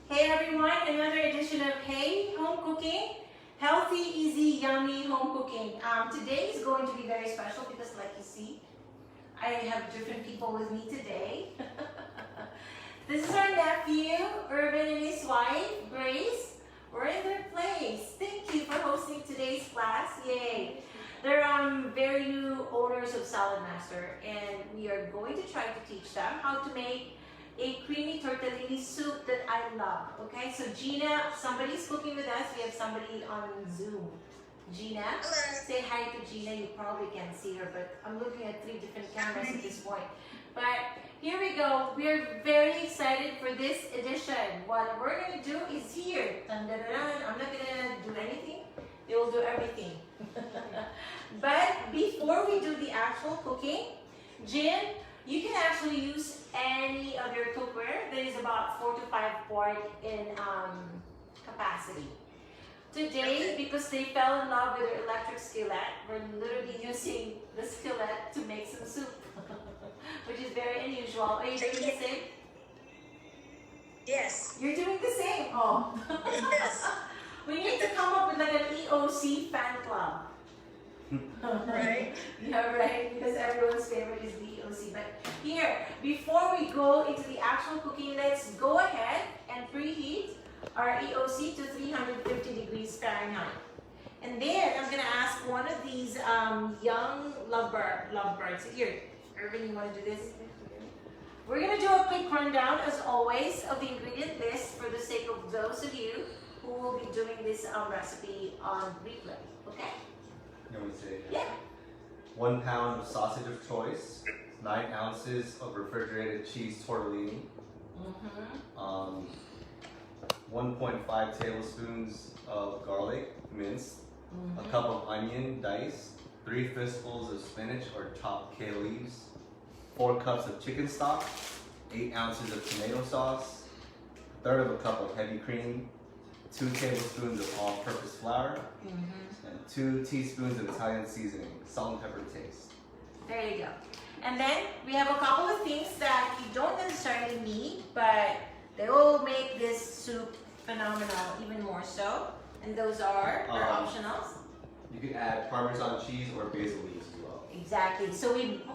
Hey everyone, another edition of Hey Home Cooking, healthy, easy, yummy home cooking. Today is going to be very special because like you see, I have different people with me today. This is our nephew, Earvin, and his wife, Grace. We're in their place. Thank you for hosting today's class. Yay. They're very new owners of SALADMASTER, and we are going to try to teach them how to make a creamy tortellini soup that I love. Okay, so Gina, somebody's cooking with us. We have somebody on Zoom. Gina, hello. Say hi to Gina. You probably can't see her, but I'm looking at 3 different cameras at this point. But here we go. We're very excited for this edition. What we're going to do is here. Dun, dun, dun, dun. I'm not going to do anything. They will do everything. But before we do the actual cooking, Jin, you can actually use any of your cookware that is about 4 to 5 quart in capacity. Today, because they fell in love with their electric skillet, we're literally using the skillet to make some soup, which is very unusual. Are you doing the same? Yes. You're doing the same? Oh. Yes. We need to come up with like an E-asy fan club. Right? Yeah, right, because everyone's favorite is the E-asy. But here, before we go into the actual cooking, let's go ahead and preheat our E-asy to 350 degrees Fahrenheit. And then I'm gonna ask one of these young lovebirds. Here, Earvin, you wanna do this? We're gonna do a quick rundown, as always, of the ingredient list for the sake of those of you who will be doing this recipe on replay. Okay? You want me to say it? Yeah. 1 pound of sausage of choice, 9 ounces of refrigerated cheese tortellini, 1.5 tablespoons of garlic minced, a cup of onion diced, 3 fistfuls of spinach or chopped kale leaves, 4 cups of chicken stock, 8 ounces of tomato sauce, 1/3 of a cup of heavy cream, 2 tablespoons of all-purpose flour, and 2 teaspoons of Italian seasoning, salt and pepper to taste. There you go. And then we have a couple of things that you don't necessarily need, but they will make this soup phenomenal, even more so. And those are optionals. You can add Parmesan cheese or basil leaves as well. Exactly. So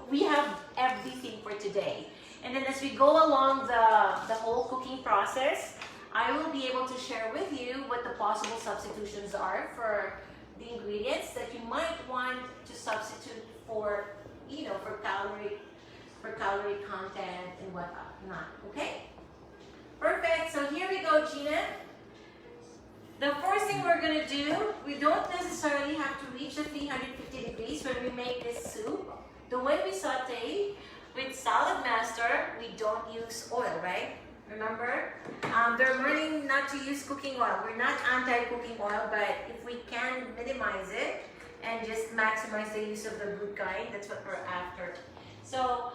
we have everything for today. And then as we go along the whole cooking process, I will be able to share with you what the possible substitutions are for the ingredients that you might want to substitute for, you know, for calorie content and whatnot. Okay? Perfect. So here we go, Gina. The first thing we're gonna do, we don't necessarily have to reach the 350 degrees when we make this soup. The way we saute with SALADMASTER, we don't use oil, right? Remember? They're learning not to use cooking oil. We're not anti-cooking oil, but if we can minimize it and just maximize the use of the good kind, that's what we're after. So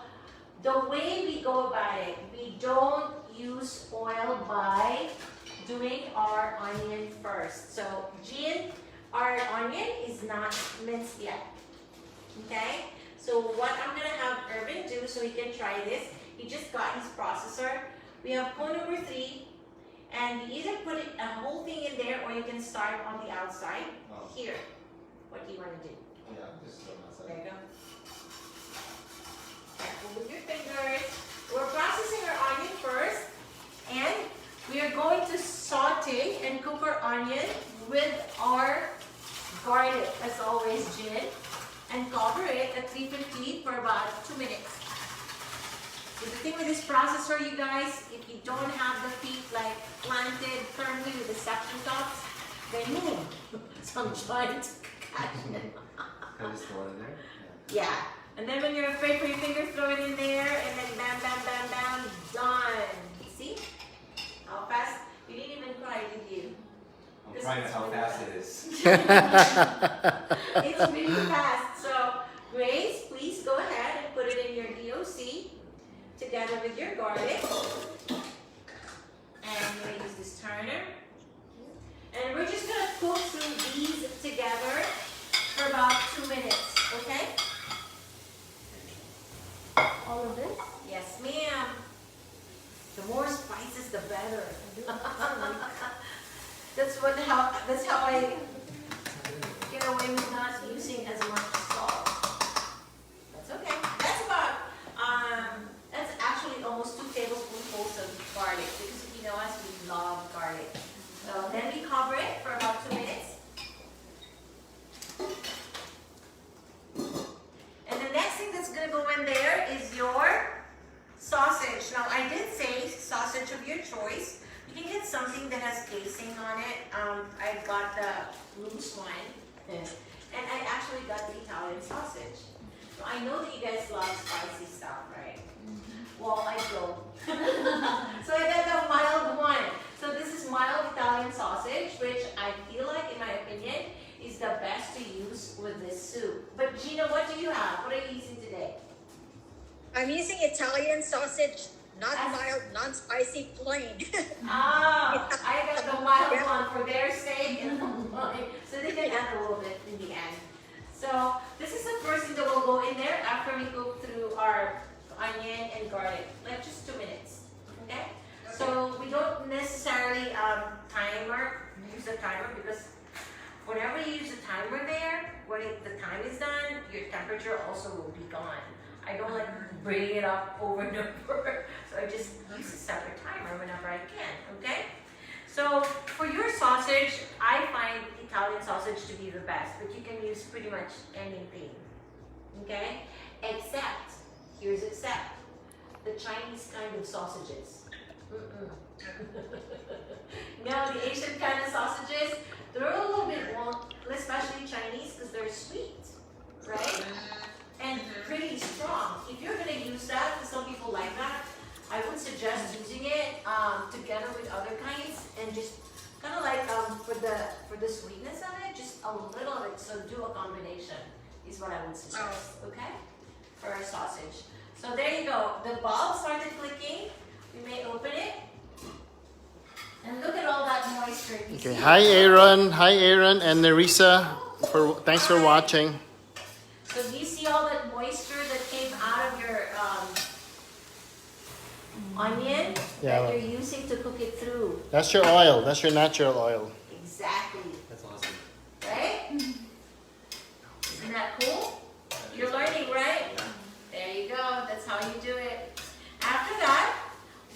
the way we go about it, we don't use oil by doing our onion first. So Jean, our onion is not minced yet. Okay? So what I'm gonna have Earvin do so he can try this, he just got his processor. We have cone number 3, and you either put it, a whole thing in there or you can start on the outside. Here, what do you want to do? Yeah, just throw them outside. There you go. Careful with your fingers. We're processing our onion first, and we are going to saute and cook our onion with our garlic, as always, Jin, and cover it at 350 for about 2 minutes. So the thing with this processor, you guys, if you don't have the feet like planted firmly with the suction cups, they move. So I'm trying to catch them. Can I just throw it in there? Yeah. And then when you're afraid for your fingers, throw it in there, and then bam, bam, bam, bam, done. See? How fast? You didn't even cry, did you? I'm trying how fast it is. It's really fast. So, Grace, please go ahead and put it in your DOC together with your garlic. And we're going to use this turner. And we're just going to cook through these together for about 2 minutes, okay? All of this? Yes, ma'am. The more spices, the better. better. That's how I get away with not using as much salt. That's okay. That's actually almost 2 tablespoonfuls of garlic, because if you know us, we love garlic. So then we cover it for about 2 minutes. And the next thing that's gonna go in there is your sausage. Now I did say sausage of your choice. You can get something that has casing on it. I got the loose one, and I actually got the Italian sausage. So I know that you guys love spicy stuff, right? Well, I don't. So I got the mild one. So this is mild Italian sausage, which I feel like, in my opinion, is the best to use with this soup. But Gina, what do you have? What are you using today? I'm using Italian sausage, not mild, non-spicy, plain. I got the mild one for their sake and for mine. So they can add a little bit in the end. So this is the first thing that will go in there after we cook through our onion and garlic, like just 2 minutes. Okay? So we don't necessarily use the timer, because whenever you use the timer there, when the time is done, your temperature also will be gone. I don't like bringing it up over and over, so I just use a separate timer whenever I can, okay? So for your sausage, I find Italian sausage to be the best, but you can use pretty much anything, okay? Except, here's except, the Chinese kind of sausages. No, the Asian kind of sausages, they're a little bit, well, especially Chinese, because they're sweet, right? And pretty strong. If you're going to use that, because some people like that, I would suggest using it together with other kinds, and just kind of like for the sweetness of it, just a little bit. So do a combination is what I would suggest. Okay, for our sausage. So there you go. The bulb started clicking. We may open it. And look at all that moisture. Okay. Hi Aaron and Nerissa. Thanks for watching. So do you see all that moisture that came out of your onion that you're using to cook it through? That's your oil. That's your natural oil. Exactly. That's awesome. Right? Isn't that cool? You're learning, right? There you go. That's how you do it. After that,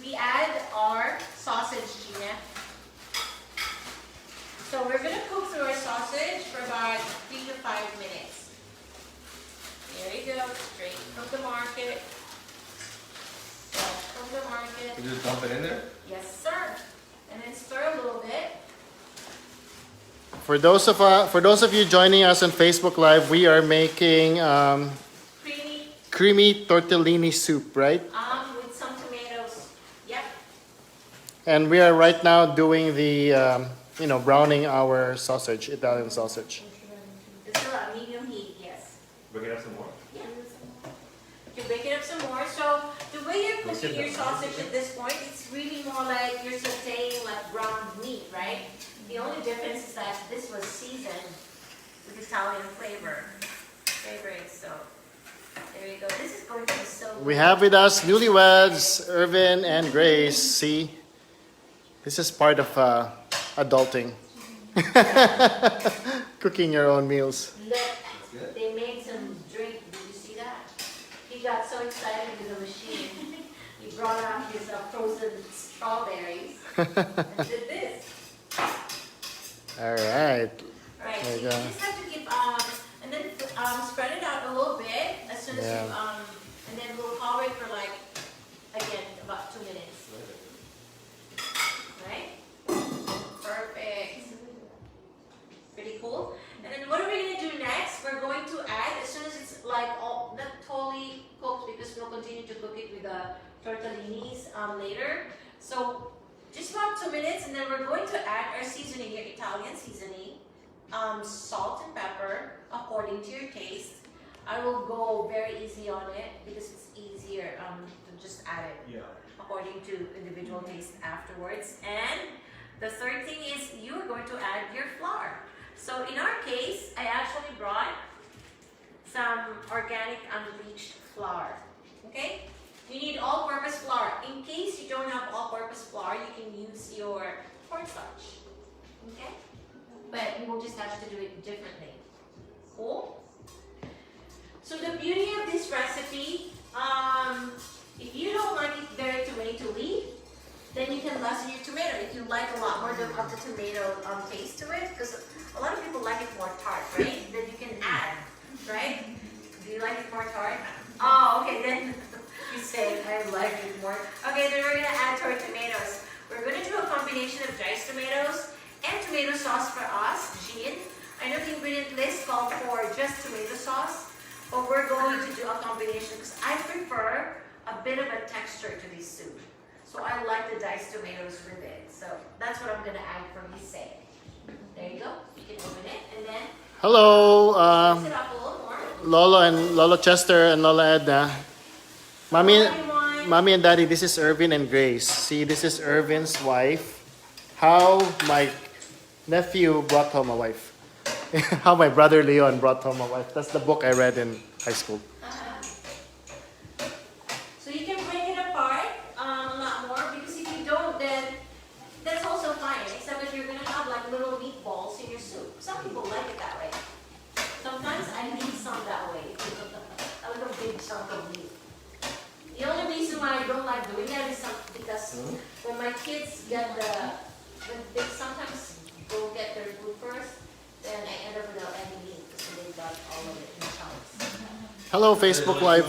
we add our sausage, Gina. So we're going to cook through our sausage for about 3 to 5 minutes. There you go, straight from the market. Fresh from the market. You just dump it in there? Yes, sir. And then stir a little bit. For those of you joining us on Facebook Live, we are making creamy tortellini soup, right? With some tomatoes. Yep. And we are right now doing the browning our sausage, Italian sausage. It's still at medium heat, yes. Bring it up some more. Yeah. You can bake it up some more. So the way you're cooking your sausage at this point, it's really more like you're sauteing like ground meat, right? The only difference is that this was seasoned with Italian flavoring. So there you go. This is going to be so good. We have with us newlyweds, Earvin and Grace. See, this is part of adulting. Cooking your own meals. Look, they made some drink. Did you see that? He got so excited with the machine. He brought out his frozen strawberries and did this. All right. Right. There So you you go. just have to keep and then spread it out a little bit as soon as Yeah. you and then we'll cover it for like again about 2 minutes. Right? Perfect. Pretty cool. And then what are we gonna do next? We're going to add as soon as it's like all not totally cooked, because we'll continue to cook it with the tortellinis later. So just about 2 minutes, and then we're going to add our seasoning, your Italian seasoning, salt and pepper according to your taste. I will go very easy on it because it's easier to just add it according to individual taste afterwards. And the third thing is you're going to add your flour. So in our case, I actually brought some organic unbleached flour. Okay? You need all-purpose flour. In case you don't have all-purpose flour, you can use your cornstarch. Okay? But we'll just have to do it differently. Cool? So the beauty of this recipe, if you don't like it very tomatoey, then you can lessen your tomato. If you like a lot more of the tomato taste to it, because a lot of people like it more tart, right? Then you can add, right? Do you like it more tart? Oh, okay, then you say, I like it more. Okay, then we're gonna add to our tomatoes. We're gonna do a combination of diced tomatoes and tomato sauce for us, Jean. I know the ingredient list called for just tomato sauce, but we're going to do a combination because I prefer a bit of a texture to this soup. So I like the diced tomatoes with it. So that's what I'm gonna add for you, say. There you go. You can open it and then Hello, mix it up a little more. Lolo and Lolo Chester and Lola Edna. Mommy, Hello, everyone. Mommy and Daddy, this is Earvin and Grace. See, this is Earvin's wife. How my nephew brought home a wife. How my brother Leon brought home a wife. That's the book I read in high school. So you can break it apart a lot more because if you don't, then that's also fine. Except if you're gonna have like little meatballs in your soup. Some people like it that way. Sometimes I need some that way. A little big chunk of meat. The only reason why I don't like doing that is because when my kids get when they sometimes go get their food first, then I end up without any meat because they got all of it in chunks. Hello, Facebook Live.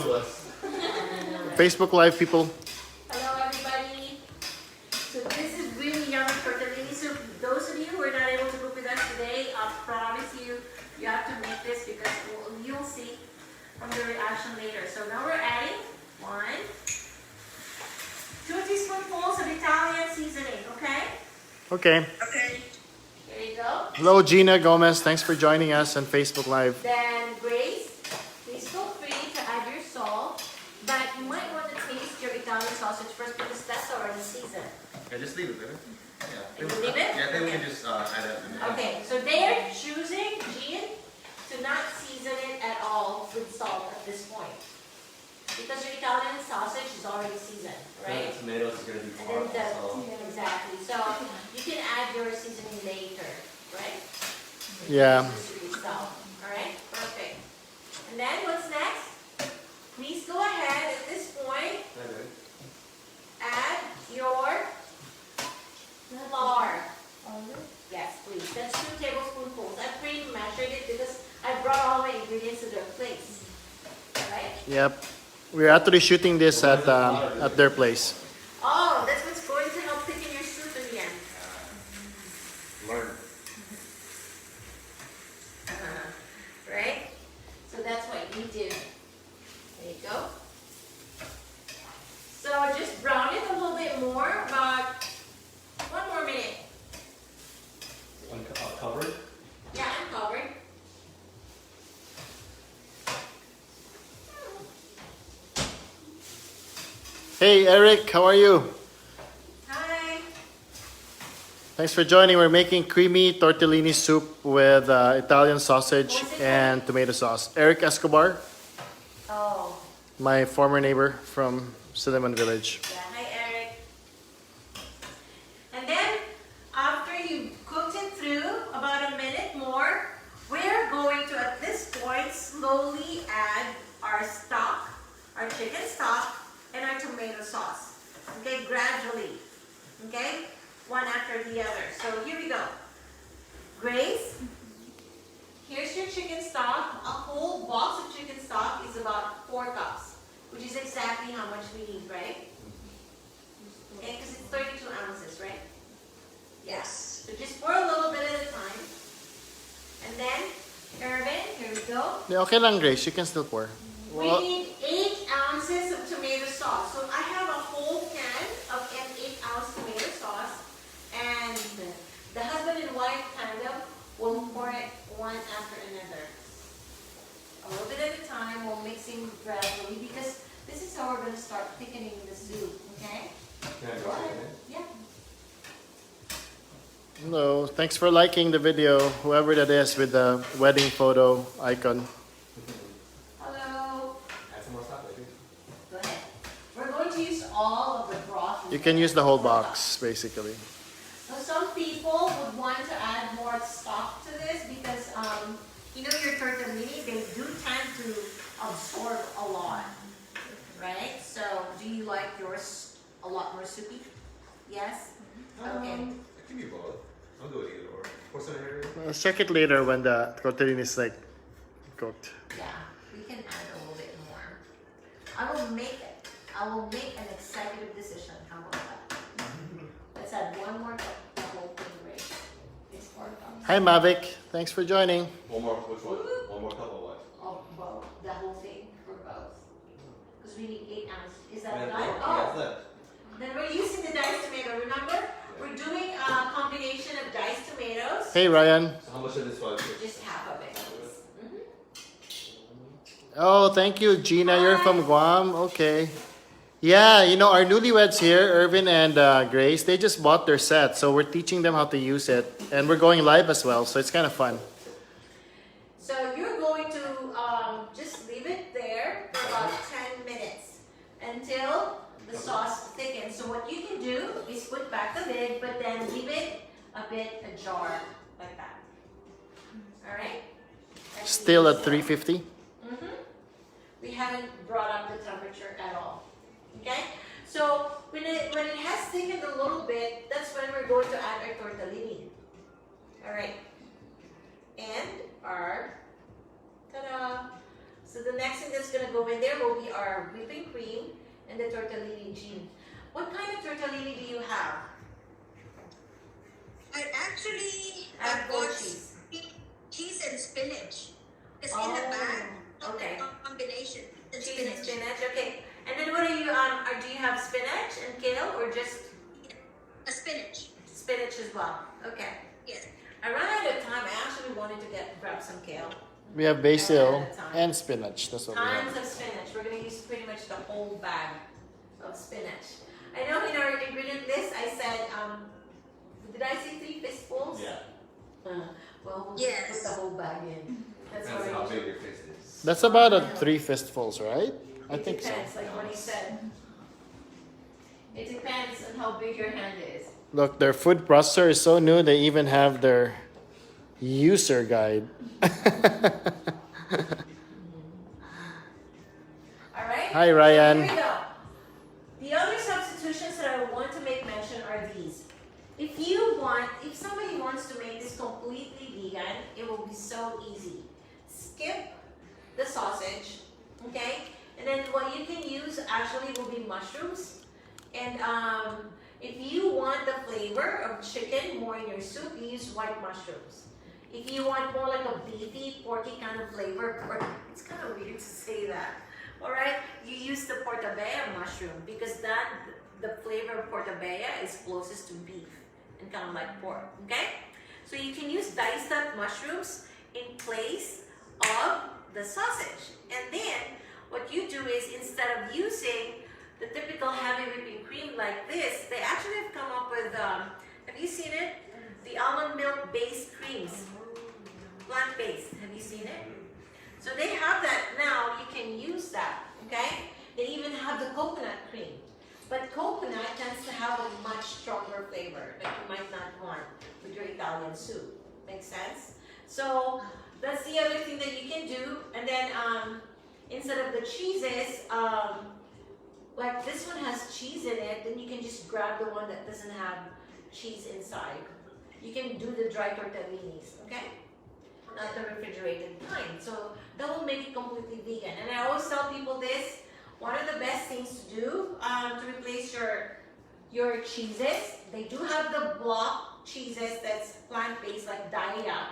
Facebook Live people. Hello everybody. So this is really yummy tortellini soup. Those of you who are not able to cook with us today, I promise you, you have to make this because you'll see from the reaction later. So now we're adding 2 teaspoonfuls of Italian seasoning, okay? Okay. Okay. Here you go. Hello, Gina Gomez. Thanks for joining us on Facebook Live. Then Grace, please feel free to add your salt, but you might want to taste your Italian sausage first because that's already seasoned. Yeah, just leave it, baby. You leave it? Yeah, then we can just add it. Okay, so they're choosing, Jean, to not season it at all with salt at this point. Because your Italian sausage is already seasoned, right? The tomatoes is gonna be And then hard, so. exactly. So you can add your seasoning later, right? Yeah. Alright, perfect. And then what's next? Please go ahead at this point, Okay. add your flour. Yes, please. That's 2 tablespoonfuls. I pre-measured it because I brought all my ingredients to their place. Right? Yep. We're actually shooting this at their place. Oh, that's what's going to help thicken your soup in the end. Learn. Right? So that's what you do. There you go. So just brown it a little bit more, about 1 more minute. Covered? Yeah, I'm covered. Hey, Eric, how are you? Hi. Thanks for joining. We're making creamy tortellini soup with Italian sausage What's it and tomato sauce. Eric Escobar, Oh, my former neighbor from Cinnamon Village. yeah. Hi, Eric. And then, after you cooked it through about a minute more, we're going to, at this point, slowly add our stock, our chicken stock, and our tomato sauce. Okay, gradually. Okay, one after the other. So here we go. Grace, here's your chicken stock. A whole box of chicken stock is about 4 cups, which is exactly how much we need, right? Okay, because it's 32 ounces, right? Yes. So just pour a little bit at a time. And then, Earvin, here we go. Yeah, okay lang, Grace. You can still pour. We need 8 ounces of tomato sauce. So I have a whole can of an 8-ounce tomato sauce. And the husband and wife tandem will pour it one after another. A little bit at a time, we'll mixing gradually because this is how we're going to start thickening the soup, okay? Can I Go ahead. Yeah. Hello. Thanks for liking the video, whoever that is with the wedding photo icon. Hello. Add some more stock, baby. Go ahead. We're going can use the whole box basically. So some people would want to add more stock to this because, you know, your tortellini, they do tend to absorb a lot, right? So do you like yours a lot more soupy? Yes? Okay. It can be both. I'll do it either or. What's the area? Let's check it later when the tortellini is like cooked. Yeah, we can add a little bit more. I will make an executive decision. How about that? Let's add one more cup, the whole thing, right? It's 4 cups. Hi Mavic, thanks for joining. One more, which one? One more cup of what? Oh, both. The whole thing for both. Because we need 8 ounces. Is that Yeah, right? yeah, Oh, left. then we're using the diced tomato. Remember? We're doing a combination of diced tomatoes. Hey Ryan. So how much of this was? Just half of it. Oh, thank you, Gina. You're from Guam. Okay. Yeah, you know, our newlyweds here, Earvin and Grace, they just bought their set. So we're teaching them how to use it. And we're going live as well. So it's kind of fun. So you're going to just leave it there for about 10 minutes until the sauce thickens. So what you can do is put back the lid, but then leave it a bit ajar like that. All right? Still at 350. We haven't brought up the temperature at all. Okay? So when it has thickened a little bit, that's when we're going to add our tortellini. All right? And our, ta-da! So the next thing that's going to go in there will be our whipping cream and the tortellini gene. What kind of tortellini do you have? I actually Add bought goat cheese. cheese and spinach. It's in Oh, the bag. okay. Combination. And Cheese and spinach. spinach, okay. And then what are you, do you have spinach and kale or just A spinach. spinach as well? Okay. Yes. I ran out of time. I actually wanted to grab some kale. We have basil and spinach. That's what we Tons have. of spinach. We're going to use pretty much the whole bag of spinach. I know in our ingredient list I said, did I say 3 fistfuls? Yeah. Well, we'll Yes. put the whole bag in. That's Depends what on I how big usually. your fist is. That's about a 3 fistfuls, right? I It think so. depends, like what he said. It depends on how big your hand is. Look, their food processor is so new, they even have their user guide. All right? Hi, Ryan. Here we go. The other substitutions that I want to make mention are these. If somebody wants to make this completely vegan, it will be so easy. Skip the sausage, okay? And then what you can use actually will be mushrooms. And if you want the flavor of chicken more in your soup, you use white mushrooms. If you want more like a beefy, porky kind of flavor, or it's kind of weird to say that, all right? You use the portabella mushroom because the flavor of portabella is closest to beef and kind of like pork, okay? So you can use diced up mushrooms in place of the sausage. And then what you do is instead of using the typical heavy whipping cream like this, they actually have come up with, have you seen it? The almond milk based creams, plant-based, have you seen it? So they have that now, you can use that, okay? They even have the coconut cream. But coconut tends to have a much stronger flavor that you might not want with your Italian soup. Make sense? So that's the other thing that you can do. And then instead of the cheeses, like this one has cheese in it, then you can just grab the one that doesn't have cheese inside. You can do the dry tortellinis, okay? Not the refrigerated kind. So that will make it completely vegan. And I always tell people this, one of the best things to do to replace your cheeses, they do have the block cheeses that's plant-based like Daiya,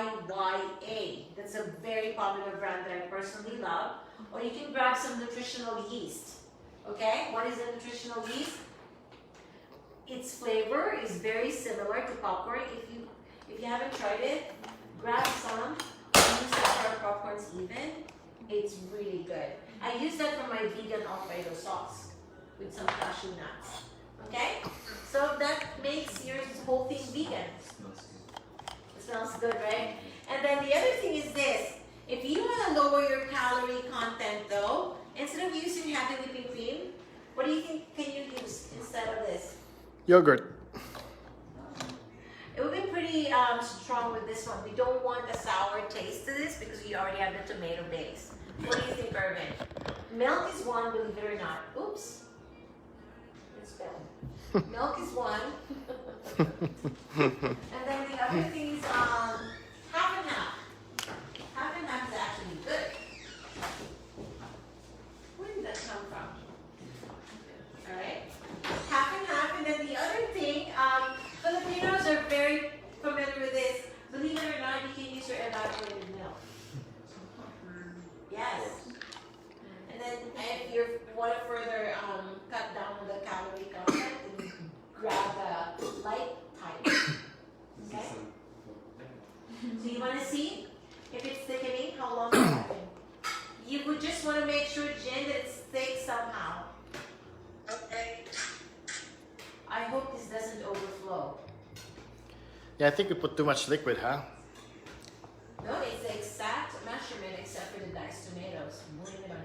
D-A-I-Y-A. That's a very popular brand that I personally love. Or you can grab some nutritional yeast. Okay, what is a nutritional yeast? Its flavor is very similar to popcorn. If you haven't tried it, grab some. Use that for popcorns even. It's really good. I use that for my vegan Alfredo sauce with some cashew nuts. Okay, so that makes your whole thing vegan. It smells good, right? And then the other thing is this. If you want to lower your calorie content though, instead of using heavy whipping cream, what do you think can you use instead of this? Yogurt. It would be pretty strong with this one. We don't want a sour taste to this because we already have the tomato base. What do you think, Earvin? Milk is one, believe it or not. Oops. It's spelled. Milk is one. And then the other thing is half and half. Half and half is actually good. Where did that come from? Alright. Half and half. And then the other thing, Filipinos are very familiar with this. Believe it or not, you can use your evaporated milk. Yes. And then if you want to further cut down on the calorie content, then you grab the light type. Okay? So you want to see if it's thickening, how long it's happening. You would just want to make sure, Jen, that it's thick somehow. Okay. I hope this doesn't overflow. Yeah, I think we put too much liquid, huh? No, it's the exact measurement except for the diced tomatoes. Blame it on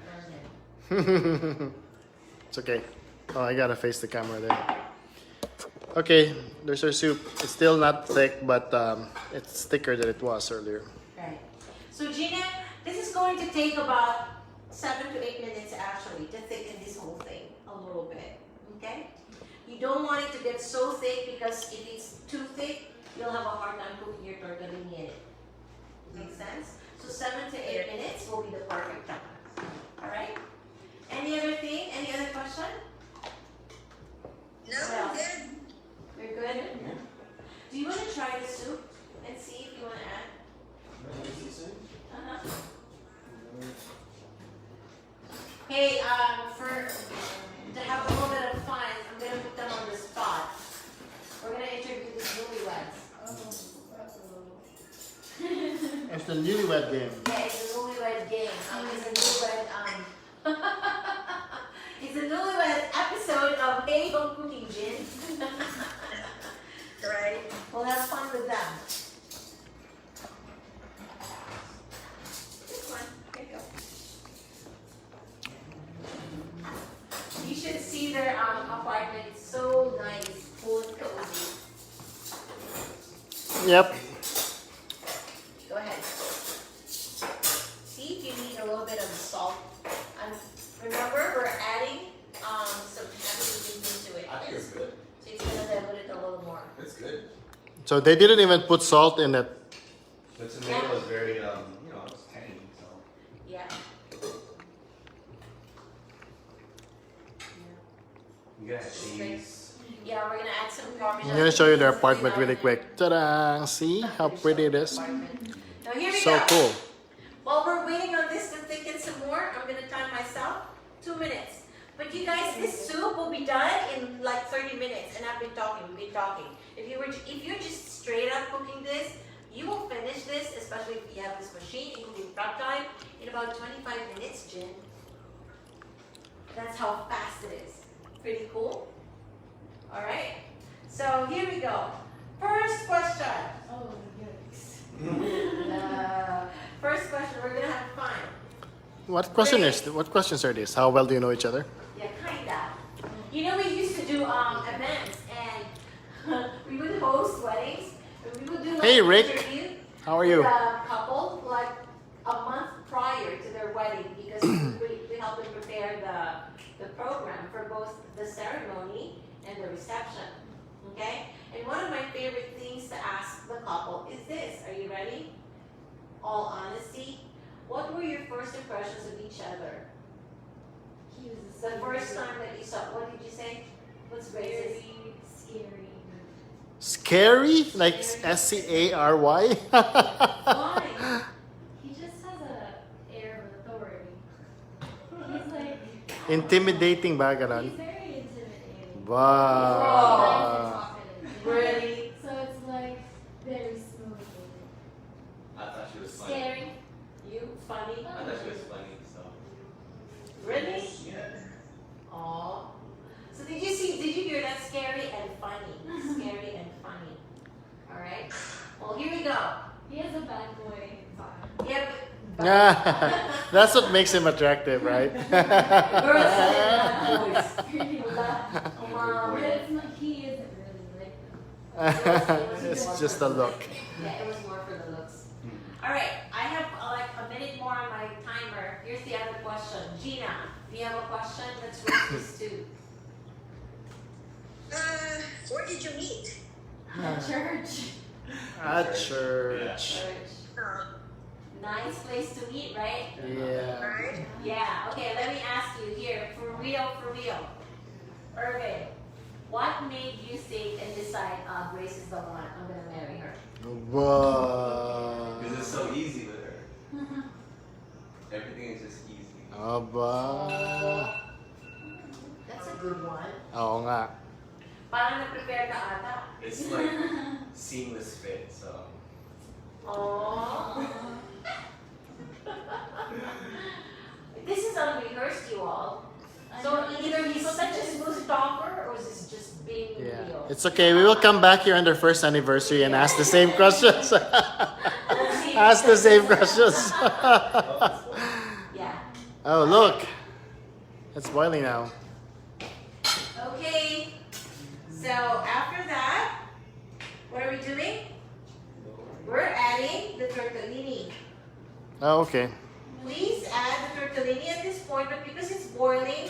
Earvin. It's okay. Oh, I gotta face the camera there. Okay, there's our soup. It's still not thick, but it's thicker than it was earlier. Right. So Gina, this is going to take about 7 to 8 minutes actually to thicken this whole thing a little bit. Okay? You don't want it to get so thick because if it's too thick, you'll have a hard time cooking your tortellini in it. Make sense? So 7 to 8 minutes will be the perfect time. Alright? Any other thing? Any other question? No, Well. we're good. We're good? Do you want to try the soup and see if you want to add? Uh-huh. Hey, to have a little bit of fun, I'm going to put them on the spot. We're going to interview these newlyweds. It's the newlywed game. Yeah, it's a newlywed game. It's a newlywed episode of Hey Home Cooking Gin. Right. We'll have fun with them. This one, here you go. You should see their apartment. It's so nice, full and cozy. Yep. Go ahead. See if you need a little bit of salt. And remember, we're adding some heavy into it. I think it's good. So it's gonna dilute it a little more. It's good. So they didn't even put salt in it. The tomato is very, it's tangy, so. Yeah. You got cheese. Yeah, we're gonna add some Parmesan. I'm gonna show you their apartment really quick. Ta-da! See how pretty it is? Now here we So go. cool. While we're waiting on this to thicken some more, I'm gonna time myself 2 minutes. But you guys, this soup will be done in like 30 minutes, and I've been talking. We've been talking. If you're just straight up cooking this, you will finish this, especially if you have this machine, including prep time, in about 25 minutes, Jen. That's how fast it is. Pretty cool. All right. So here we go. First question. Oh, yikes. First question. We're gonna have fun. What questions are these? How well do you know each other? Yeah, kinda. You know, we used to do events, and we would host weddings, and we would do like Hey, an Rick. interview How are you? with a couple like a month prior to their wedding because we help them prepare the program for both the ceremony and the reception. Okay? And one of my favorite things to ask the couple is this. Are you ready? All honesty. What were your first impressions of each other? He was The first time that you saw, what did you say? What's Grace's? very scary. Scary? Like SCARY? Why? He just has a air of authority. He's like Intimidating ba he's ganon? very intimidating. Wow. Really? So it's like very smooth. I thought she was funny. Scary. You funny? I thought she was funny, so. Really? Yeah. Aw. So did you hear that? Scary and funny. Scary and funny. Alright? Well, here we go. He has a bad boy vibe. Yep. That's what makes him attractive, right? Girls say that voice. It's just a look. Yeah, it was more for the looks. All right, I have like a minute more on my timer. Here's the other question. Gina, do you have a question? Let's raise this too. Where did you meet? Church. At church. Church. Uh, Nice place to meet, right? Yeah. right? Yeah. Okay, let me ask you here, for real. Earvin, what made you think and decide, Grace is the one, I'm gonna marry her? Wow. Because it's so easy with her. Everything is just easy. Aba. That's a good one. Oo nga. Parang na-prepare ka ata. It's like seamless fit, so. Aww. This is unrehearsed, you all. So either he's such a smooth talker or is this just being Yeah. real? It's okay. We will come back here on their first anniversary and ask the same questions. Let's see. Ask the same questions. Yeah. Oh, look. It's boiling now. Okay. So after that, what are we doing? We're adding the tortellini. Oh, okay. Please add the tortellini at this point, but because it's boiling,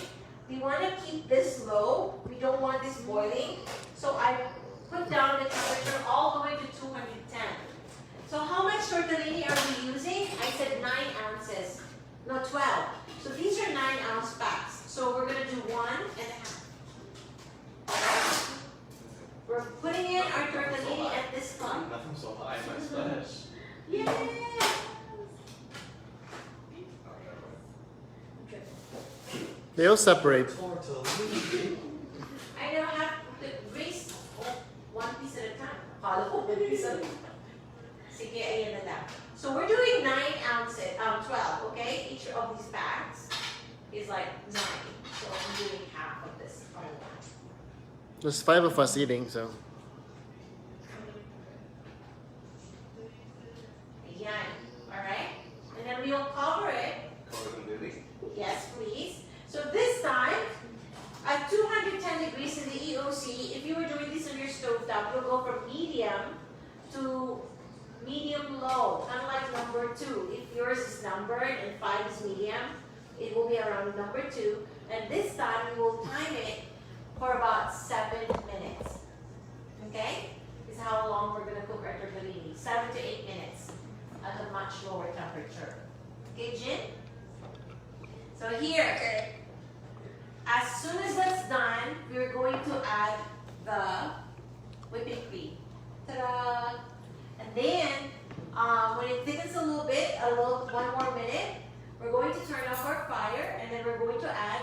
we want to keep this low. We don't want this boiling. So I put down the temperature all the way to 210. So how much tortellini are we using? I said 9 ounces. No, 12. So these are 9-ounce packs. So we're going to do 1.5. We're putting in our tortellini at this point. Nothing so high, my splash. Yay! They'll separate. I know have to Grace one piece at a time. Akala ko one piece at a time. Sige, ayan na lang. So we're doing 9 ounces, 12, okay? Each of these packs is like 9. So I'm doing half of this. There's 5 of us eating, so. Ayan. Alright? And then we'll cover it. Yes, please. So this time, at 210 degrees in the E-asy, if you were doing this on your stovetop, you'll go from medium to medium low, unlike number 2. If yours is numbered and 5 is medium, it will be around number 2. And this time, we will time it for about 7 minutes. Okay? This is how long we're going to cook our tortellini. 7 to 8 minutes at a much lower temperature. Okay, Jin? So here, Okay. as soon as that's done, we're going to add the whipping cream. Ta-da! And then, when it thickens a little bit, 1 more minute, we're going to turn off our fire, and then we're going to add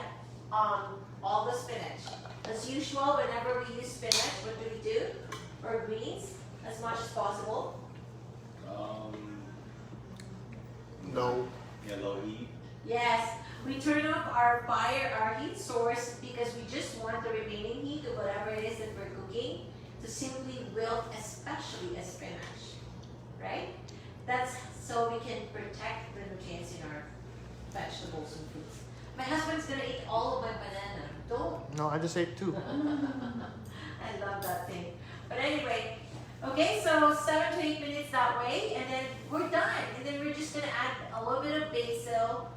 all the spinach. As usual, whenever we use spinach, what do? Or greens, as much as possible. No. Yellow E. Yes, we turn off our fire, our heat source, because we just want the remaining heat of whatever it is that we're cooking to simply wilt, especially a spinach, right? That's so we can protect the nutrients in our vegetables and fruits. My husband's gonna eat all of my banana. Don't. No, I just ate 2. I love that thing. But anyway, okay, so 7 to 8 minutes that way, and then we're done. And then we're just gonna add a little bit of basil.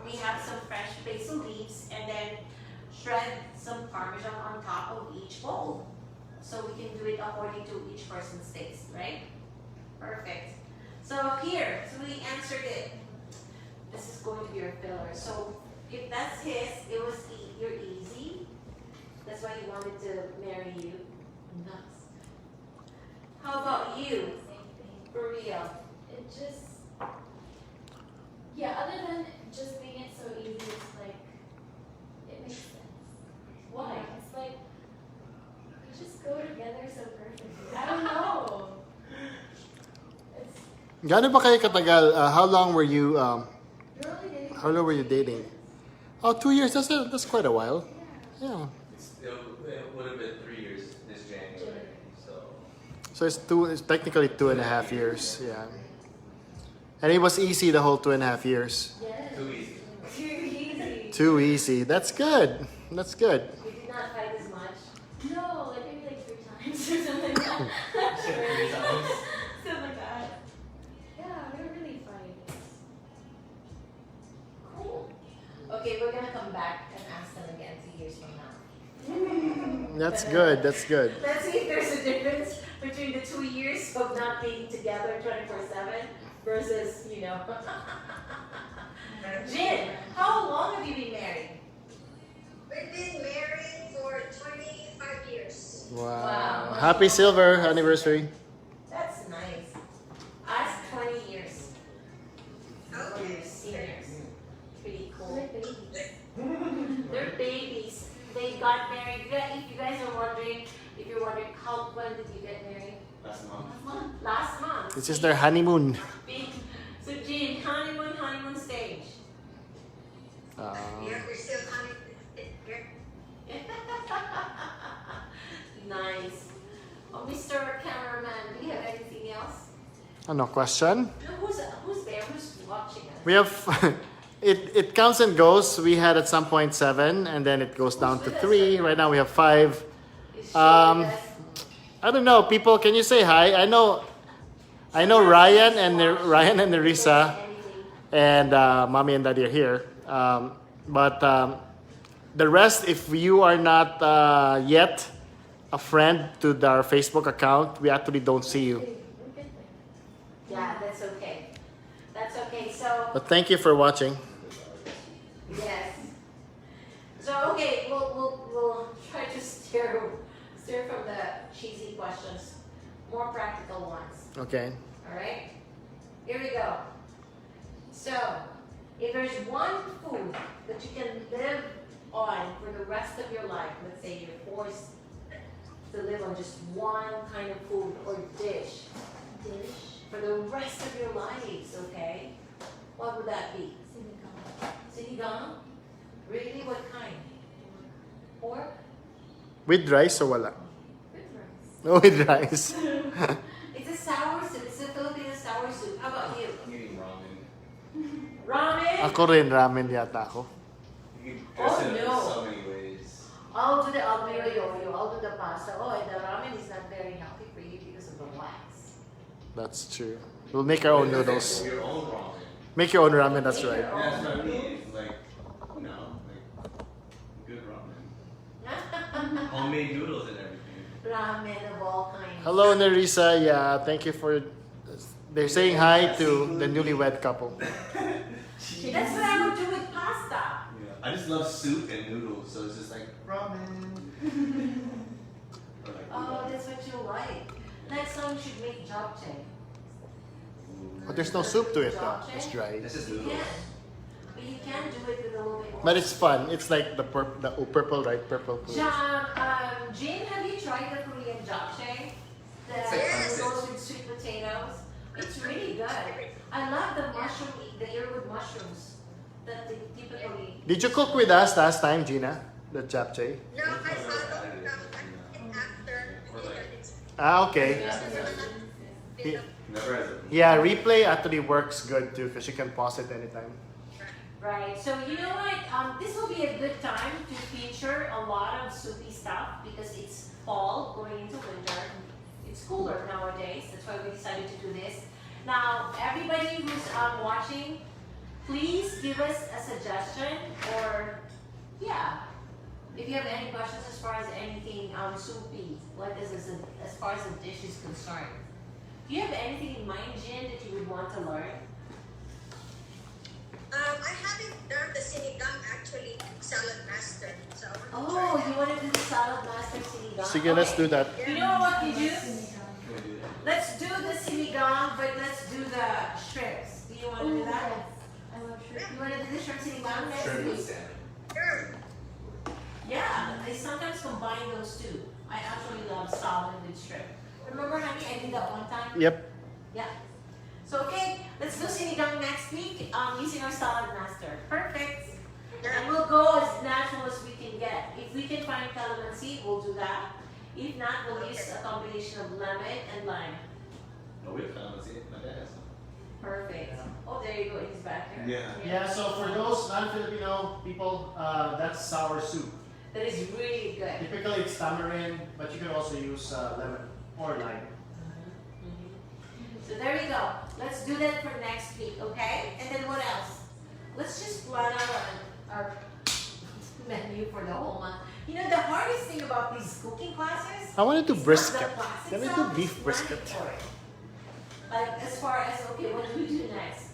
We have some fresh basil leaves, and then shred some Parmesan on top of each bowl. So we can do it according to each person's taste, right? Perfect. So here, so we answered it. This is going to be our filler. So if that's his, it was you're easy. That's why he wanted to marry you. Nuts. How about you? Same thing. For real? It just, yeah, other than just being it so easy, it's like, it makes sense. Why? It's like, we just go together so perfectly. I don't know. It's, Gaano ba kayo katagal? How long were you, you're only dating. how long were you dating? Oh, 2 years. That's quite a while. Yeah. It would have been 3 years this January, so. So it's technically 2.5 years. Yeah. And it was easy the whole 2.5 years. Yes. Too easy. Too easy. Too easy. That's good. That's good. We did not fight as much. No, like maybe like 3 times. something like that. Three times. Something like that. Yeah, we were really fine. Cool. Okay, we're gonna come back and ask them again 2 years from now. That's good. That's good. Let's see if there's a difference between the 2 years of not being together 24/7 versus, you know. Jin, how long have you been married? We've been married for 25 years. Wow. Wow. Happy silver anniversary. That's nice. Us 20 years. Okay. We're seniors. Pretty We're cool. like babies. They're babies. They got married. If you guys are wondering, if you're wondering when did you get married? Last month. Last month. This is their honeymoon. So Jean, honeymoon stage. Yeah, we're still honey. Nice. Oh, Mr. Cameraman, do you have anything else? No question. No, who's there? Who's watching us? We have it comes and goes. We had at some point 7, and then it goes down to 3. Right now we have 5. Is she Um, with us? I don't know. People, can you say hi? I know Ryan and Nerissa and mommy and daddy are here. But the rest, if you are not yet a friend to our Facebook account, we actually don't see you. Yeah, that's okay. That's okay. So, But thank you for watching. yes. So, okay, we'll try to steer from the cheesy questions, more practical ones. Okay. All right? Here we go. So, if there's one food that you can live on for the rest of your life, let's say you're forced to live on just one kind of food or dish for the rest of your lives, okay? What would that be? Sinigang? Really? What kind? Pork? With rice or wala? With rice. No, with rice. It's a sour soup. It's a Filipino sour soup. How about you? I'm eating ramen. Ramen? Ako rin, ramen yata ako. You can dress Oh, it up no. in so many ways. I'll do the yo-yo. I'll do the pasta. Oh, and the ramen is not very healthy for you because of the wax. That's true. We'll make our own Make noodles. your own ramen. Make your own ramen, that's right. Yeah, that's what I mean. Like, you know, like good ramen. Homemade noodles and everything. Ramen of all kinds. Hello, Nerissa. Yeah, thank you for. They're saying hi to the newlywed couple. That's what I would do with pasta. Yeah. I just love soup and noodles, so it's just like ramen. Or like Oh, that's what you like. Next time you should make japchae. But there's no soup to it though. It's dry. This is You noodles. can. But you can do it with a little bit more. But it's fun. It's like the purple, right? Purple. Jane, have you tried the Korean japchae? The Yes. noodles with sweet potatoes. It's really good. I love the mushroom, the earwood mushrooms that they typically. Did you cook with us last time, Gina? The japchae? No, I followed after. Ah, okay. Never has it. Yeah, replay actually works good too because you can pause it anytime. Right. So you know what? This will be a good time to feature a lot of soupy stuff because it's fall going into winter. It's cooler nowadays. That's why we decided to do this. Now, everybody who's watching, please give us a suggestion or, yeah, if you have any questions as far as anything soupy, what is this as far as the dish is concerned. Do you have anything in mind, Jin, that you would want to learn? I haven't done the sinigang actually, Salad Master. So I want to Oh, try you want to do the salad master sinigang? Sige, let's do that. You know what we do? Can we do that? Let's do the sinigang, but let's do the shrimps. Do you want to do that? I love shrimp. You want to do the shrimp sinigang next Shrimp with week? salmon. Sure. Yeah, I sometimes combine those two. I actually love salmon with shrimp. Remember, honey, I did that one time? Yep. Yeah. So, okay, let's do sinigang next week using our salad master. Perfect. And we'll go as natural as we can get. If we can find calamansi, we'll do that. If not, we'll use a combination of lemon and lime. Oh, we found it. My dad has some. Perfect. Oh, there you go. He's back here. Yeah. Yeah, so for those non-Filipino people, that's sour soup. that is really good. Typically it's tamarind, but you can also use lemon or lime. So there we go. Let's do that for next week, okay? And then what else? Let's just plan out our menu for the whole month. You know, the hardest thing about these cooking classes, I want to do it's not brisket. the class Let me itself, do beef it's brisket. planning for it. Like as far as, okay, what do we do next?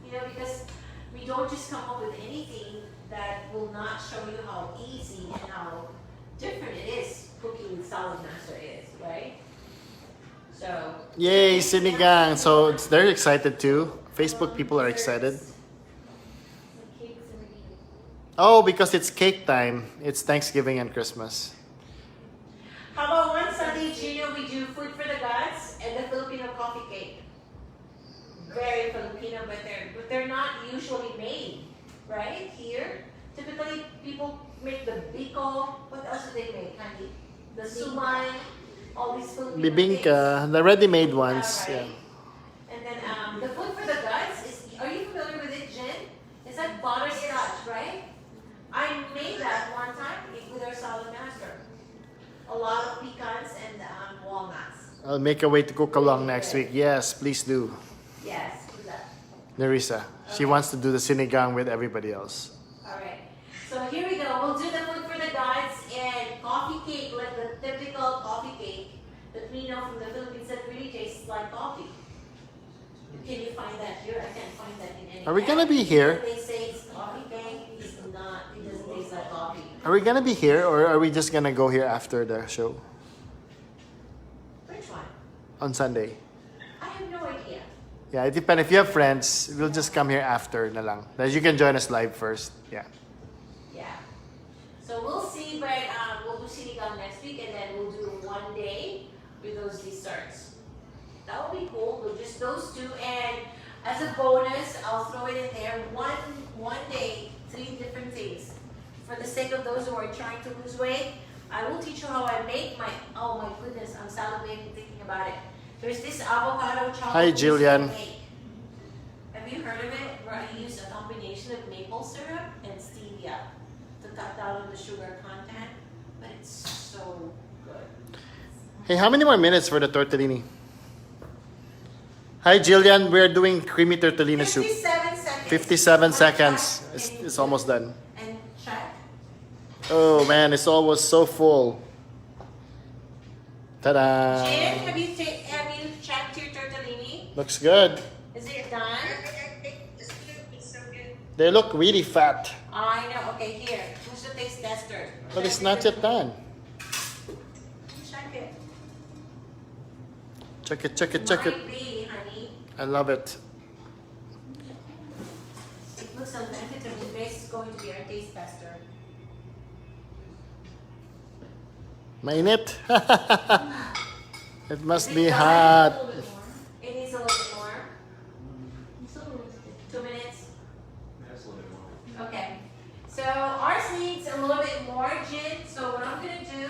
You know, because we don't just come up with anything that will not show you how easy and how different it is cooking with SALADMASTER is, right? So Yay, sinigang. So they're excited too. Facebook people are excited. The cakes and everything. Oh, because it's cake time. It's Thanksgiving and Christmas. how about one Sunday, Gino, we do food for the gods and the Filipino coffee cake. Very Filipino, but they're not usually made, right? Here, typically people make the biko. What else do they make, honey? The sumay, all these Filipino things. Bibingka, the ready-made ones. Right. Yeah. And then the food for the gods is. Are you familiar with it, Jen? It's like butterscotch, right? I made that one time with our SALADMASTER. A lot of pecans and walnuts. I'll make a way to cook along next week. Yes, please do. Yes, do that. Nerissa, she wants to do the sinigang with everybody else. All right. So here we go. We'll do the food for the gods and coffee cake, like the typical coffee cake that we know from the Philippines that really tastes like coffee. Can you find that here? I can't find that in any. Are we gonna be here? They say it's coffee cake. It's not. It doesn't taste like coffee. Are we gonna be here or are we just gonna go here after the show Which one? on Sunday? I have no idea. Yeah, it depends. If you have friends, we'll just come here after na lang. Then you can join us live first. Yeah. Yeah. So we'll see, but we'll do sinigang next week, and then we'll do one day with those desserts. That would be cool. We'll just those two, and as a bonus, I'll throw it in there. One day, 3 different things. For the sake of those who are trying to lose weight, I will teach you how I make my. Oh my goodness, I'm salivating thinking about it. There's this avocado chocolate. Hi, mousse Jillian. I make. Have you heard of it? Where I use a combination of maple syrup and stevia to cut down on the sugar content, but it's so good. Hey, how many more minutes for the tortellini? Hi, Jillian. We're doing creamy tortellini soup. 57 seconds. 57 One seconds. shot, It's, and you it's almost done. And check. Oh man, it's almost so full. Jim, Ta-da! have you checked your tortellini? Looks good. Is it done? I think the soup is so good. They look really fat, I know. Okay, here. Who's the taste tester? but it's not yet done. Check it. Check it, check it, check it. Might be, honey. I love it. It looks authentic. Grace is going to be our taste tester. Mainit. It must Is be it done? hot. A little bit more. It needs a little bit more. It's a little bit. 2 minutes. That's a little bit more. Okay. So ours needs a little bit more gin. So what I'm gonna do,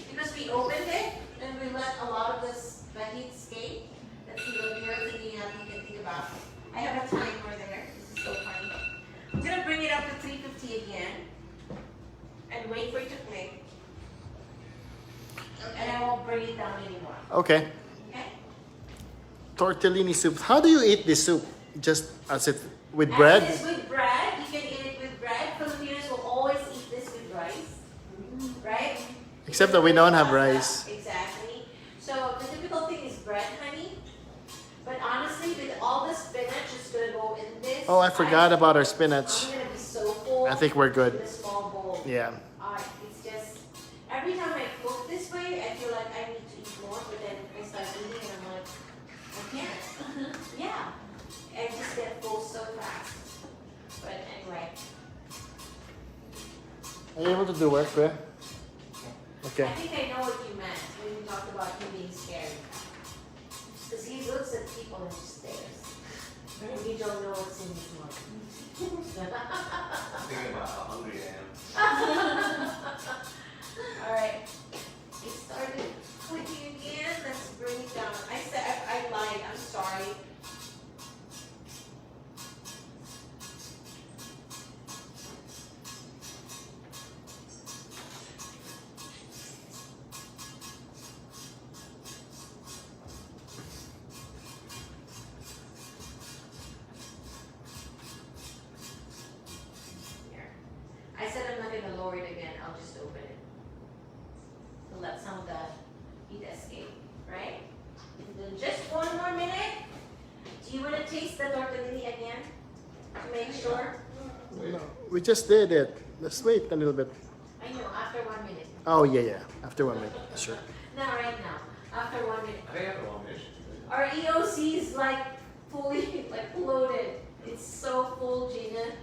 because we opened it and we let a lot of the heat escape. That's the other thing you can think about. I have a timer there. This is so funny. I'm gonna bring it up to 350 again and wait for it to click. And I won't bring it down anymore. Okay. Okay? Tortellini soup. How do you eat this soup? Just as it with And bread? this with bread. You can eat it with bread. Filipinos will always eat this with rice. Right? Except that we don't have rice. Exactly. So the typical thing is bread, honey. But honestly, with all the spinach, it's gonna go in this. Oh, I forgot about our I'm spinach. gonna be so full. I think we're good. In a small bowl. Yeah. It's just every time I cook this way, I feel like I need to eat more. But then I start eating, and I'm like, I can't. Yeah. I just get full so fast. But anyway. Are you able to do work, Bre? I Okay. think I know what you meant when you talked about him being scared. Because he looks at people and just stares. And we don't know what's in his mouth. Thinking about how hungry I am. Alright. It started clicking again. Let's bring it down. I said I lied. I'm sorry. let some of the heat escape, right? And then just 1 more minute. Do you want to taste the tortellini again to make sure? No, we just did it. Let's wait a little bit. I know, after 1 minute. Oh yeah. After 1 minute, sure. Not right now. After 1 minute. I think after 1 minute. Our EOC is like fully like loaded. It's so full, Gina.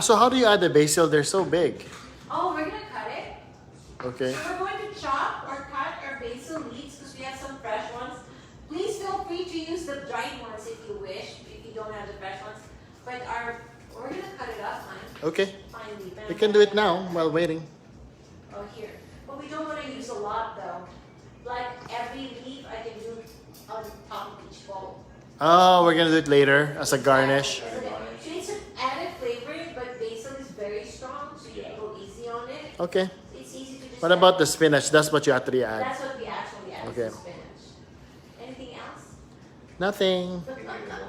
So how do you add the basil? They're so big. Oh, we're gonna cut it. Okay. So we're going to chop or cut our basil leaves because we have some fresh ones. Please feel free to use the dried ones if you wish, if you don't have the fresh ones. But we're gonna cut it up, man. Okay. Finally. We can do it now while waiting. Oh, here. But we don't want to use a lot though. Like every leaf I can do on top of each bowl. Oh, we're gonna do it later as a garnish. She needs to add a flavor, but basil is very strong, so you can go easy on it. Okay. It's easy to just. What about the spinach? That's what you actually add. That's what we actually add. Okay. Okay. Spinach. Anything else? Nothing.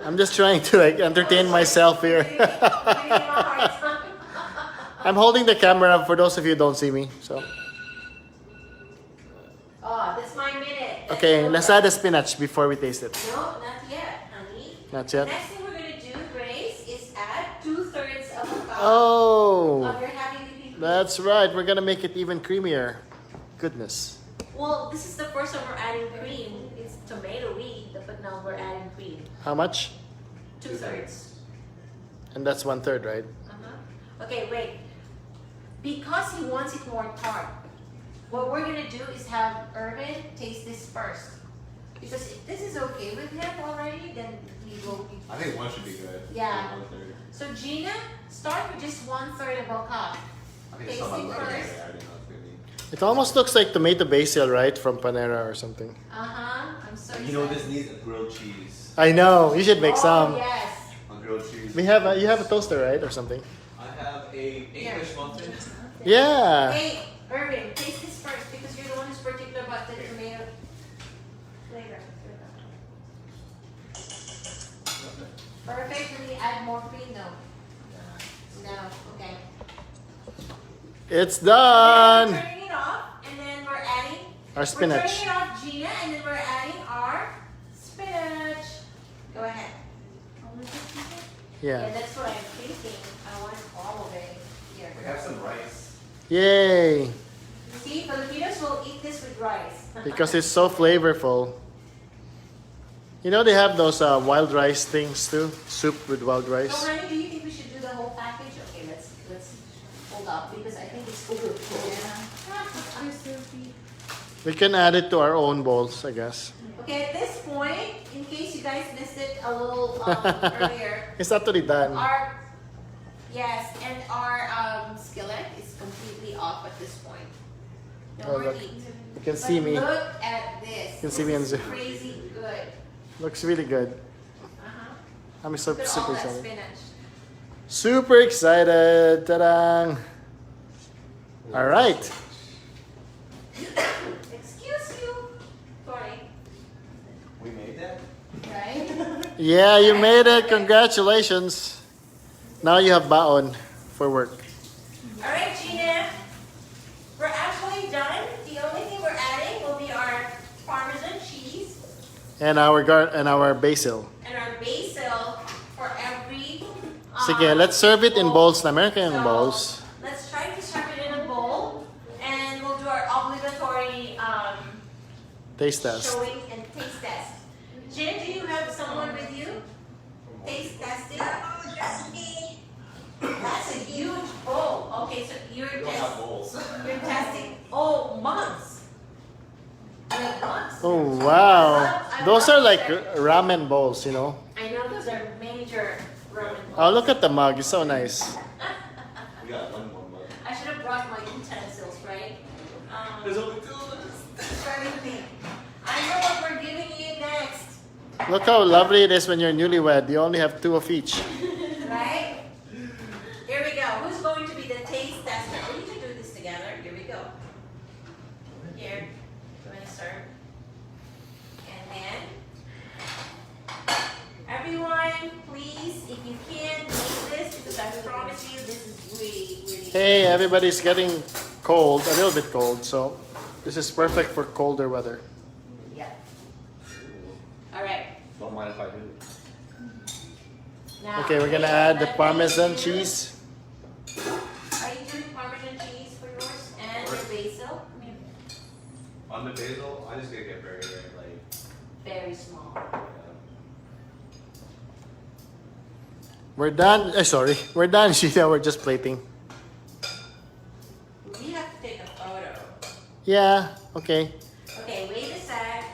I'm just trying to like entertain myself here. Giving him a hard time. I'm holding the camera for those of you who don't see me. So Oh, that's my minute. That's okay, over. let's add the spinach before we taste it. No, not yet, honey. Not yet. Next thing we're gonna do, Grace, is add 2/3 of a cup Oh, of your heavy whipping cream. that's right. We're gonna make it even creamier. Goodness. Well, this is the first time we're adding cream. It's tomatoey, but now we're adding cream. How much? 2/3. And that's 1/3, right? Okay, wait. Because he wants it more tart, what we're gonna do is have Earvin taste this first. Because if this is okay with him already, then we will. I think 1 should be good. Yeah. 1/3. So Gina, start with just 1/3 of a cup. I think it's Taste something it like first. that. I already know it's gonna be. It almost looks like tomato basil, right? From Panera or something. I'm so excited. You know, this needs a grilled cheese. I know. You should make Oh, some. yes. A grilled cheese. We have you have a toaster, right, or something? I have a English muffin. Yeah. Hey, Earvin, taste this first because you're the one who's particular about the tomato flavor. Perfect. Can we add more cream? No. No. Okay. It's We're done. turning it off, and then we're adding. Our We're spinach. turning it off, Gina, and then we're adding our spinach. Go ahead. Yeah, Yeah. that's what I'm thinking. I want all of it here. We have some rice. Yay. You see, Filipinos will eat this with rice. Because it's so flavorful. You know they have those wild rice things too? Soup with wild So, rice. honey, do you think we should do the whole package? Okay, let's hold up because I think it's overfull. We can add it to our own bowls, I guess. Okay, at this point, in case you guys missed it a little earlier, It's actually done. our skillet is completely off at this point. No Oh, more look. heat. You can But see me. look at this. You can see me in This Zoom. is crazy good. Looks really good. I'm so Look at all super that excited. spinach. Super excited. Ta-da! All right. Excuse you. Sorry. We made that? Right? Yeah, you made it. Congratulations. Now you have baon for work. All right, Gina. We're actually done. The only thing we're adding will be our Parmesan cheese And our basil. and our basil for every. Sige, let's serve it in bowl. bowls na. Meron kayong So, bowls. Let's try to serve it in a bowl, and we'll do our obligatory Taste test. showing and taste test. Jen, do you have someone with you? Taste testing. That's a huge bowl. Okay, so you're We don't have bowls. you're testing. Oh, mugs. You have mugs. Oh, wow. Those are like ramen bowls, you know. I know those are major ramen bowls. Oh, look at the mug. It's so nice. We got one more mug. I should have brought my utensils, right? There's only 2 of us. Try to think. I know what we're giving you next, Look how lovely it is when you're newlywed. You only have 2 of each. right? Here we go. Who's going to be the taste tester? We need to do this together. Here we go. Here, you want to serve? And then, everyone, please, if you can, make this because I promise you this is really, really Hey, everybody's getting cold, a little bit cold, so This is perfect for colder weather. Yeah. All right. Don't mind if I do. Now, Okay, we're gonna add the Parmesan cheese. Are you doing Parmesan cheese for yours and the basil? On the basil, I just gotta get very, very light. Very small. We're done. Sorry, we're done, Sheila. We're just plating. We have to take a photo. Yeah. Okay. Okay, wait a sec.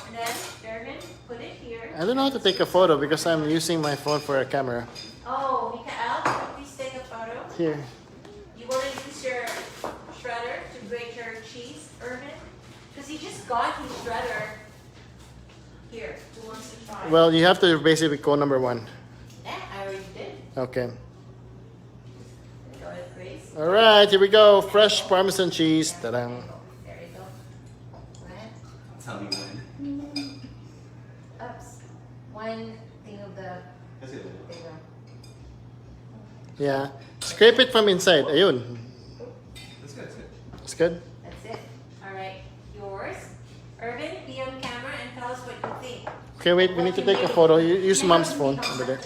And then, Earvin, put it here. I don't know how to take a photo because I'm using my phone for a camera. Oh, Mikael, can you please take a photo? Here. You want to use your shredder to grate your cheese, Earvin? Because he just got his shredder. Here, who wants to try? Well, you have to basically go number 1. Yeah, I already did. Okay. Go ahead, Grace. All right, here we go. Fresh Parmesan cheese. Ta-da. There you go. Right. Tell me when. Oops. One thing of the Let's get a little. bigger. Yeah. Scrape it from inside. Ayun. That's good, that's good. It's good. That's it. All right. Yours. Earvin, be on camera and tell us what you think. Okay, wait. We need to take a photo. Use mom's phone over there.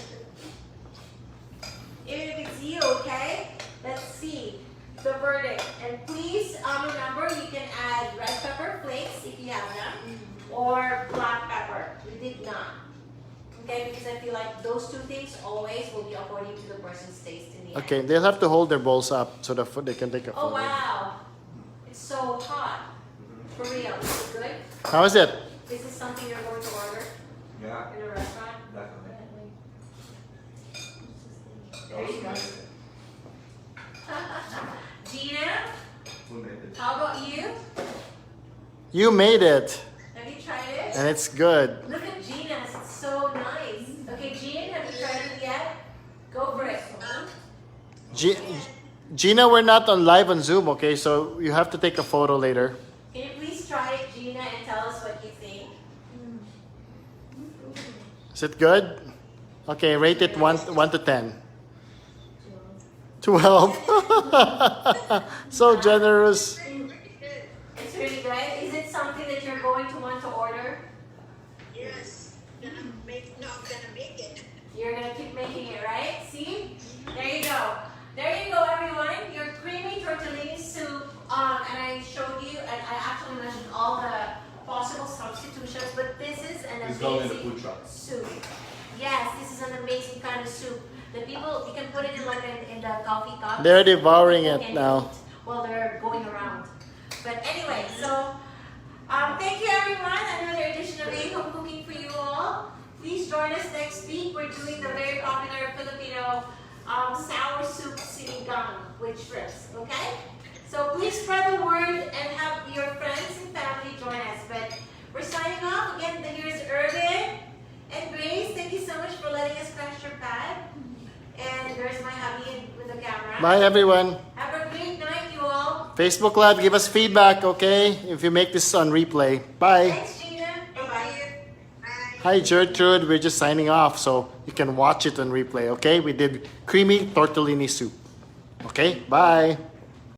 Even if it's you, okay? Let's see the verdict. And please remember you can add red pepper flakes if you have them, or black pepper. We did not. Okay, because I feel like those two things always will be according to the person's taste in the end. Okay, they'll have to hold their bowls up so that they can take a Oh photo. wow, it's so hot. For real, is it good? How is it? Is this something you're going to order Yeah, in a restaurant? definitely. There you go. Gina, Who made it? how about you? You made it, Have you tried it? and it's good. Look at Gina's, it's so nice. Okay, Jean, have you tried it yet? Go for it. Gina, we're not on live on Zoom, okay? So you have to take a photo later. Can you please try it, Gina, and tell us what you think? Is it good? Okay, rate it 1 to 10. 12. So generous. It's really good. Is it something that you're going to want to order? Yes. I'm gonna make it. You're gonna keep making it, right? See? There you go. There you go, everyone. Your creamy tortellini soup. And I showed you, and I actually mentioned all the possible substitutions, but this is an It's going in the amazing food truck. soup. Yes, this is an amazing kind of soup. The people, you can put it in like in the coffee cup. They're devouring it And now. eat while they're going around. But anyway, so thank you everyone. Another edition of A-Home Cooking for you all. Please join us next week. We're doing the very popular Filipino sour soup sinigang with shrimps. Okay? So please spread the word and have your friends and family join us. But we're signing off again. Here's Earvin and Grace. Thank you so much for letting us crash your pad. And there's my hubby with the camera. Bye, everyone. Have a great night, you all. Facebook Live, give us feedback, okay? If you make this on replay. Bye. Thanks, Gina. Bye-bye. Hi, Gertrude. We're just signing off, so you can watch it on replay, okay? We did creamy tortellini soup. Okay, bye.